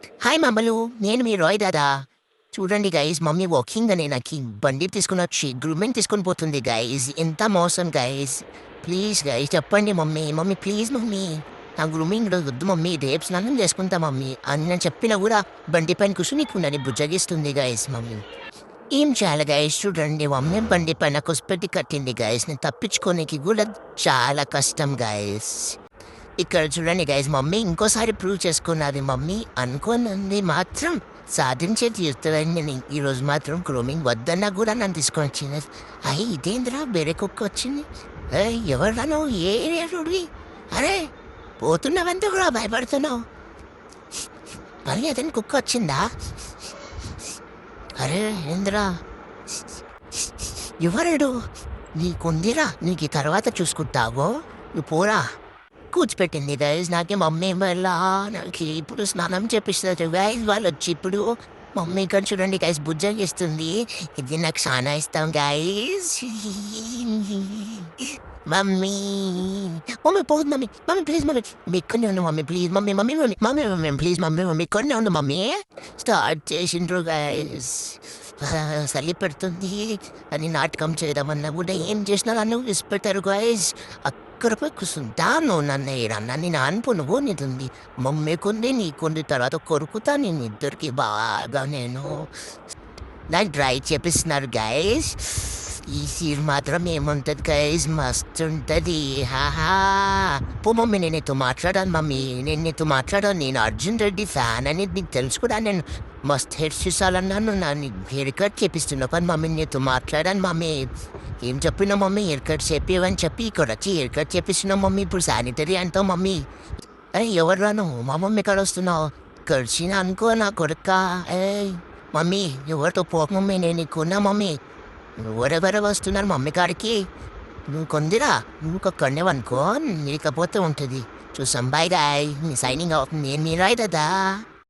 Hi మమ్మలు, నేను మీ రాయ్ దాదా. చూడండి guys, mummy walking అని నాకు బండి తీసుకుని వచ్చి గ్రూమింగ్ తీసుకొని పోతుంది గైస్. ఎంత మోసం గైస్. ప్లీజ్ గైస్ చెప్పండి మమ్మీ. మమ్మీ ప్లీజ్ మమ్మీ, నా గ్రూమింగ్ వద్దు మమ్మీ, రేపు స్నానం చేసుకుంటా మమ్మీ అని నేను చెప్పినా కూడా బండి పైన కూర్చుని ఇప్పుడు నన్ను బుజ్జగిస్తుంది గైస్. మమ్మీ ఏం చేయాలి గైస్? చూడండి మమ్మీ బండి పైన కొసిపెట్టి కట్టింది గైస్. నేను తప్పించుకోనికి కూడా చాలా కష్టం గైస్. ఇక్కడ చూడండి గైస్, మమ్మీ ఇంకోసారి ప్రూవ్ చేసుకున్నది. మమ్మీ అనుకోనుంది మాత్రం సాధించే తీరుతుందని నేను ఈరోజు మాత్రం గ్రూమింగ్ వద్దన్నా కూడా నన్ను తీసుకొని వచ్చింది. అయ్యి ఇదేంద్రా వేరే కుక్క వచ్చింది. ఎవరా నువ్వు? ఏ ఏరియా చూడి? అరే పోతున్నావంతా కూడా భయపడుతున్నావు. మరి అతని కుక్క వచ్చిందా? అరే ఏంద్రా ఎవరడు? నీకుందిరా, నీకు ఈ తర్వాత చూసుకుంటావో. నువ్వు పోరా. కూర్చిపెట్టింది గైజ్. నాకే మమ్మీ వల్ల నాకు ఇప్పుడు స్నానం చేపిస్తారు గైజ్. వాళ్ళు వచ్చి ఇప్పుడు మమ్మీ ఇక్కడ చూడండి గైజ్ బుజ్జగిస్తుంది. ఇది నాకు చాలా ఇస్తాం గైజ్. మమ్మీ మమ్మీ పోదు మమ్మీ. మమ్మీ ప్లీజ్ మమ్మీ, మీ ఇక్కడనే ఉండు mummy please. Mummy mummy mummy mummy mummy please mummy. Mummy ఇక్కడనే ఉండు మమ్మీ. స్టార్ట్ చేసిండ్రు గైజ్. చలి పెడుతుంది అని నాటకం చేయడమన్నా కూడా ఏం చేసినా నన్ను విసిపెట్టారు గైజ్. అక్కడ పోయి కూర్చుంటాను. నన్ను ఏడన్నా నేను అనుపు నువ్వు నీతుంది. మమ్మీ కొంది నీకుంది తర్వాత కొరుకుతా నేను ఇద్దరికి బాగా. నేను నాకు డ్రై చేపిస్తున్నారు గైజ్. ఈ సీర్ మాత్రం ఏముంటుంది గైజ్, మస్తు ఉంటుంది. హాహా పో మమ్మీ, నేను నీతో మాట్లాడాను మమ్మీ. నేను నీతో మాట్లాడాను. నేను అర్జున్ రెడ్డి ఫ్యాన్ అని నీకు తెలుసు కూడా. నేను మస్త్ హెయిర్ చూసాలన్నాను. నన్ను హెయిర్ కట్ చేపిస్తున్నా కానీ మమ్మీ నీతో మాట్లాడాను మమ్మీ. ఏం చెప్పినా మమ్మీ? హెయిర్ కట్ చేపివని చెప్పి ఇక్కడ వచ్చి హెయిర్ కట్ చేపిస్తున్నావు మమ్మీ. ఇప్పుడు శానిటరీ అంటావు మమ్మీ. అరే ఎవరు రాను? మా మమ్మీ ఇక్కడ వస్తున్నావు. కలిసిన అనుకో నా కొడుక. మమ్మీ ఎవరితో పోక మమ్మీ, నేను నీకున్నా మమ్మీ. ఎవరెవరు వస్తున్నారు మమ్మీ కాడికి? నువ్వు కొందిరా, నువ్వు ఒక్కడనే అనుకో, లేకపోతే ఉంటుంది. చూసాం. బాయ్ గాయ్, మీ సైనింగ్ అవుతుంది. నేను మీ రాయ్ కదా.